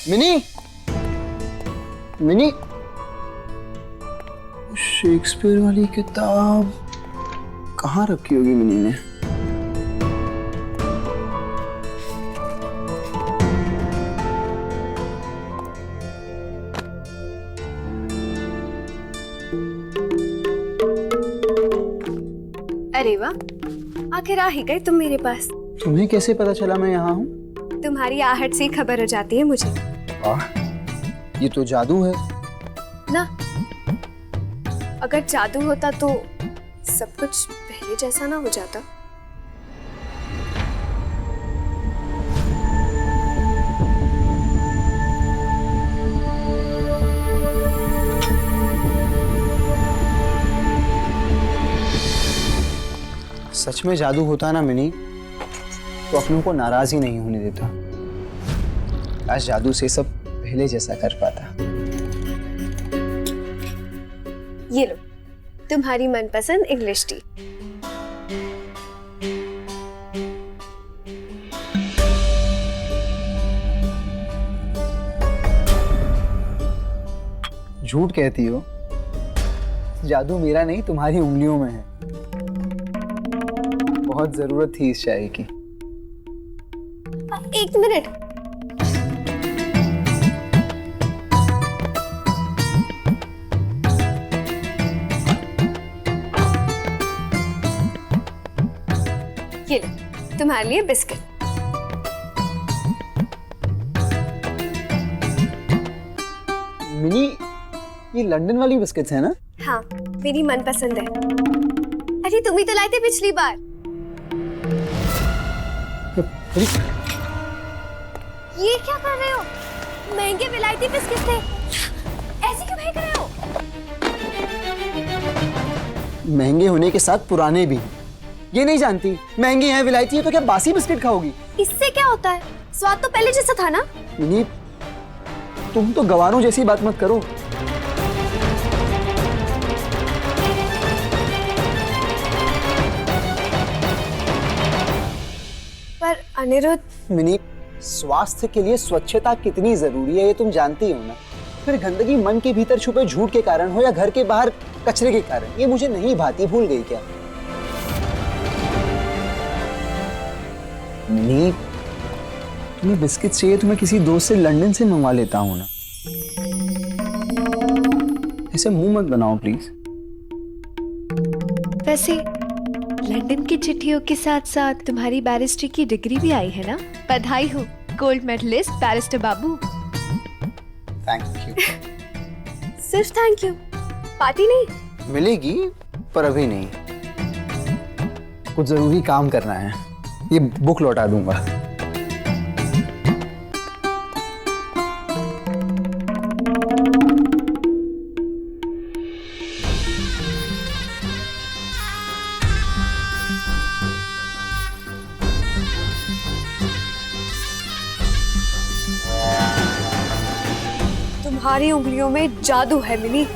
Mini, mini, Shakespeare वाली किताब कहाँ रखी होगी मिनी ने? अरे वाह, आखिर आ ही गए तुम मेरे पास। तुम्हें कैसे पता चला मैं यहाँ हूँ? तुम्हारी आहट से ही खबर हो जाती है मुझे। वाह, ये तो जादू है ना, अगर जादू होता तो सब कुछ पहले जैसा ना हो जाता। सच में जादू होता ना मिनी तो अपनों को नाराज ही नहीं होने देता। आज जादू से सब पहले जैसा कर पाता। ये लो तुम्हारी मनपसंद इंग्लिश टी। झूठ कहती हो, जादू मेरा नहीं तुम्हारी उंगलियों में है। बहुत जरूरत थी इस चाय की। एक मिनट, ये लो तुम्हारे लिए बिस्किट। मिनी, ये लंदन वाली बिस्किट्स है ना? हाँ, मेरी मनपसंद है। अरे तुम ही तो लाए थे पिछली बार। अरे, ये क्या कर रहे हो? महंगे विलायती बिस्किट थे, ऐसे क्यों फेंक रहे हो? महंगे होने के साथ पुराने भी। ये नहीं जानती महंगी है विलायती है तो क्या बासी बिस्किट खाओगी? इससे क्या होता है, स्वाद तो पहले जैसा था ना। मिनी, तुम तो गवारों जैसी बात मत करो। पर अनिरुद्ध, मिनी, स्वास्थ्य के लिए स्वच्छता कितनी जरूरी है ये तुम जानती हो ना। फिर गंदगी मन के भीतर छुपे झूठ के कारण हो या घर के बाहर कचरे के कारण, ये मुझे नहीं भाती। भूल गई क्या? मिनी, तुम्हें बिस्किट चाहिए तो मैं किसी दोस्त से लंदन से मंगवा लेता हूँ ना। ऐसे मुंह मत बनाओ प्लीज। वैसे लंदन की चिट्ठियों के साथ साथ तुम्हारी बैरिस्ट्री की डिग्री भी आई है ना। बधाई हो गोल्ड मेडलिस्ट बैरिस्टर बाबू। Thank you. सिर्फ थैंक यू, पार्टी नहीं? मिलेगी पर अभी नहीं, कुछ जरूरी काम करना है। ये बुक लौटा दूंगा। तुम्हारी उंगलियों में जादू है मिनी।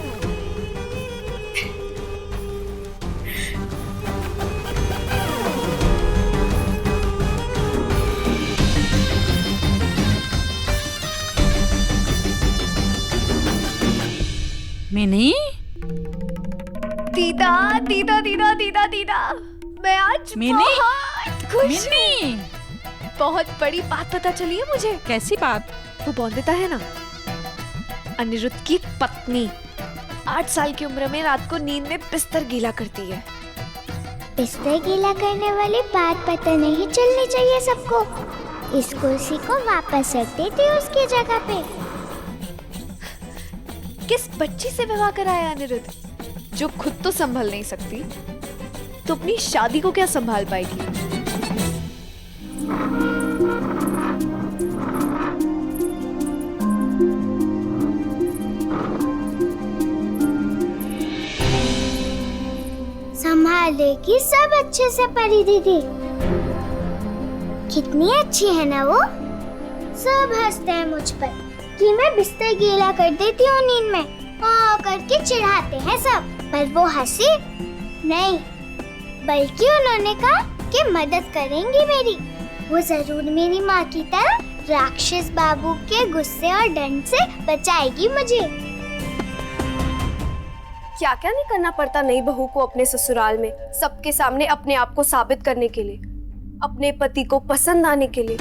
मिनी, दीदा दीदा दीदा दीदा दीदा, मैं आज मिनी? बहुत खुश हूँ। मिनी, बहुत बड़ी बात पता चली है मुझे। कैसी बात? वो बॉन्दिता है ना, अनिरुद्ध की पत्नी, 8 साल की उम्र में रात को नींद में बिस्तर गीला करती है। बिस्तर गीला करने वाली बात पता नहीं चलनी चाहिए सबको। इस कुर्सी को वापस रख देती उसकी जगह पे। किस बच्ची से विवाह कराया अनिरुद्ध, जो खुद तो संभल नहीं सकती, तो अपनी शादी को क्या संभाल पाएगी? संभाल लेगी सब अच्छे से परी दीदी। कितनी अच्छी है ना वो। सब हंसते हैं मुझ पर कि मैं बिस्तर गीला कर देती हूँ नींद में, हाँ करके चिढ़ाते हैं सब। पर वो हंसी नहीं, बल्कि उन्होंने कहा कि मदद करेंगी मेरी। वो जरूर मेरी माँ की तरह राक्षस बाबू के गुस्से और डंड से बचाएगी मुझे। क्या क्या नहीं करना पड़ता नई बहू को अपने ससुराल में, सबके सामने अपने आप को साबित करने के लिए, अपने पति को पसंद आने के लिए।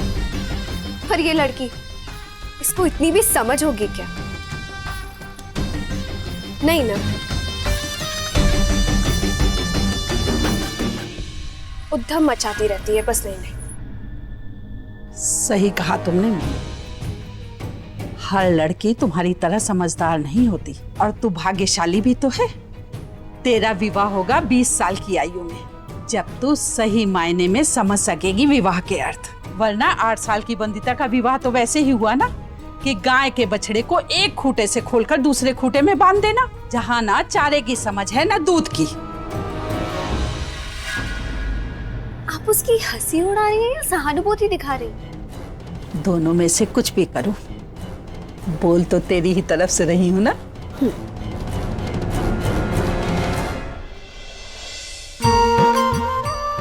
पर ये लड़की, इसको इतनी भी समझ होगी क्या? नहीं ना। उद्धम मचाती रहती है बस। नहीं। सही कहा तुमने मम्मी। हर लड़की तुम्हारी तरह समझदार नहीं होती, और तू भाग्यशाली भी तो है। तेरा विवाह होगा 20 साल की आयु में, जब तू सही मायने में समझ सकेगी विवाह के अर्थ। वरना 8 साल की बंदिता का विवाह तो वैसे ही हुआ ना कि गाय के बछड़े को एक खूंटे से खोलकर दूसरे खूंटे में बांध देना, जहाँ ना चारे की समझ है ना दूध की। आप उसकी हंसी उड़ा रही हैं या सहानुभूति दिखा रही हैं? दोनों में से कुछ भी करूं, बोल तो तेरी ही तरफ से रही हूं ना।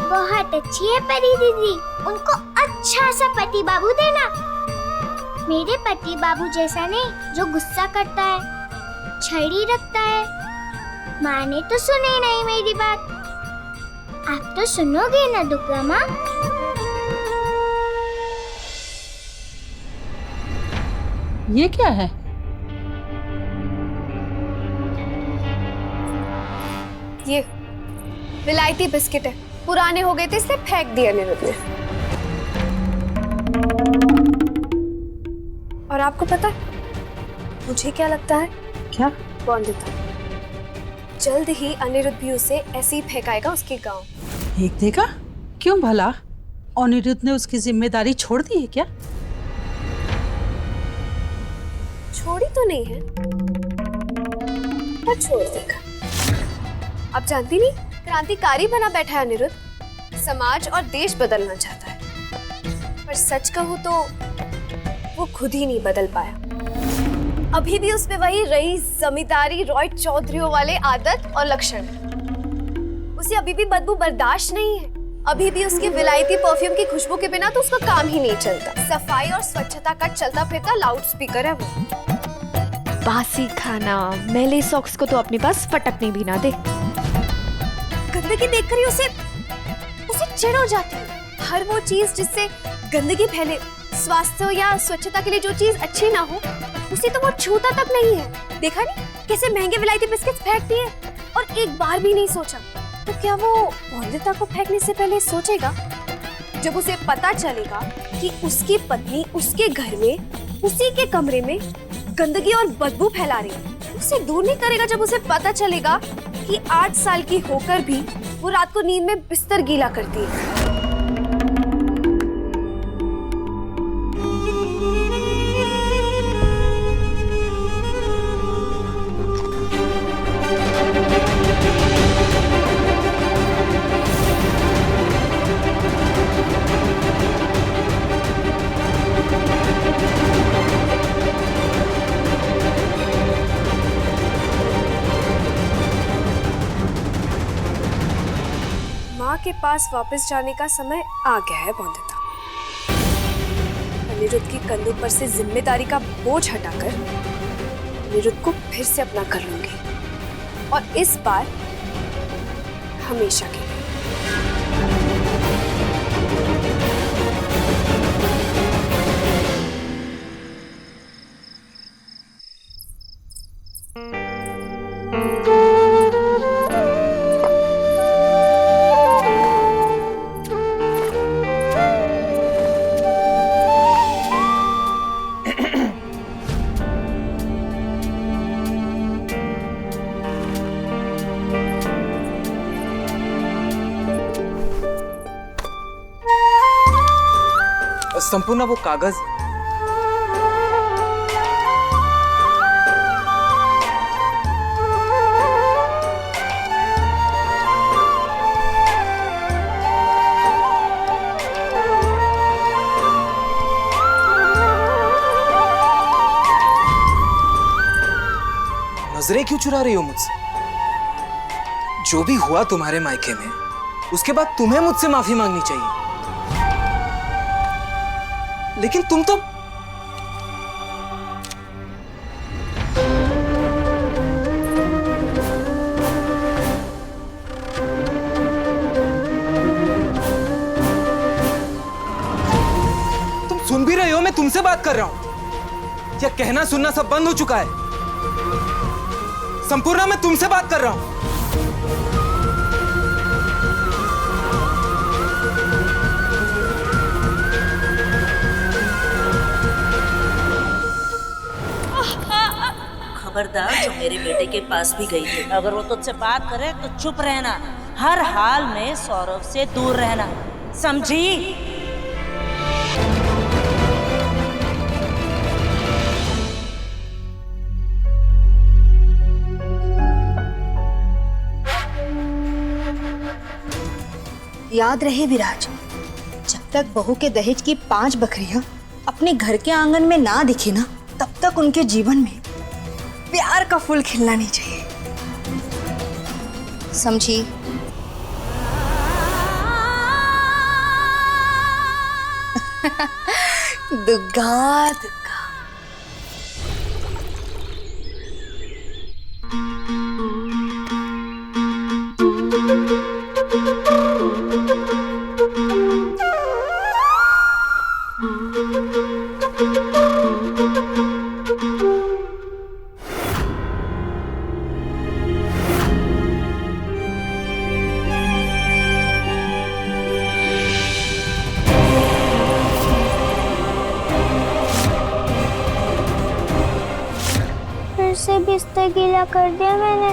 बहुत अच्छी है परी दीदी, उनको अच्छा सा पति बाबू देना। मेरे पति बाबू जैसा नहीं जो गुस्सा करता है, छड़ी रखता है। माँ ने तो सुनी नहीं मेरी बात। आप तो सुनोगे ना दुर्गा माँ? ये क्या है? ये विलायती बिस्किट है, पुराने हो गए थे इसलिए फेंक दिया अनिरुद्ध ने। और आपको पता है मुझे क्या लगता है? क्या? बंदिता जल्द ही अनिरुद्ध भी उसे ऐसे ही फेंकाएगा उसके गांव। फेंक देगा? क्यों भला? अनिरुद्ध ने उसकी जिम्मेदारी छोड़ दी है क्या? छोड़ी तो नहीं है, पर छोड़ देगा। अब जानती नहीं, क्रांतिकारी बना बैठा है अनिरुद्ध, समाज और देश बदलना चाहता है। पर सच कहूं तो वो खुद ही नहीं बदल पाया। अभी भी उसमें वही रईस जमींदारी रॉय चौधरियों वाले आदत और लक्षण है। उसे अभी भी बदबू बर्दाश्त नहीं है। अभी भी उसके विलायती परफ्यूम की खुशबू के बिना तो उसका काम ही नहीं चलता। सफाई और स्वच्छता का चलता फिरता लाउड स्पीकर है वो। बासी खाना, मैले सॉक्स को तो अपने पास फटकने भी ना दे। गंदगी देखकर ही उसे चिढ़ हो जाती है। हर वो चीज जिससे गंदगी फैले, स्वास्थ्य या स्वच्छता के लिए जो चीज अच्छी ना हो, उसे तो वो छूता तक नहीं है। देखा नहीं कैसे महंगे विलायती बिस्किट्स फेंक दिए और एक बार भी नहीं सोचा। तो क्या वो बंदिता को फेंकने से पहले सोचेगा? जब उसे पता चलेगा कि उसकी पत्नी उसके घर में उसी के कमरे में गंदगी और बदबू फैला रही है, उसे दूर नहीं करेगा। जब उसे पता चलेगा कि 8 साल की होकर भी वो रात को नींद में बिस्तर गीला करती है। माँ के पास वापस जाने का समय आ गया है बंदिता। अनिरुद्ध की कंधों पर से जिम्मेदारी का बोझ हटाकर अनिरुद्ध को फिर से अपना कर लूंगी, और इस बार हमेशा के लिए। संपूर्ण वो कागज नजरें क्यों चुरा रही हो मुझसे? जो भी हुआ तुम्हारे मायके में, उसके बाद तुम्हें मुझसे माफी मांगनी चाहिए। लेकिन तुम तो बात कर रहा हूं। यह कहना सुनना सब बंद हो चुका है। संपूर्णा, मैं तुमसे बात कर रहा हूं। खबरदार जो मेरे बेटे के पास भी गई है, अगर वो तुझसे बात करे तो चुप रहना, हर हाल में सौरभ से दूर रहना, समझी? याद रहे विराज, जब तक बहू के दहेज की 5 बकरियां अपने घर के आंगन में ना दिखे ना, तब तक उनके जीवन में प्यार का फूल खिलना नहीं चाहिए, समझी? दुग्गा दुग्गा। फिर से बिस्तर गीला कर दिया मैंने।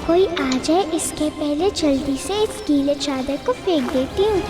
कोई आ जाए इसके पहले जल्दी से इस गीले चादर को फेंक देती हूँ।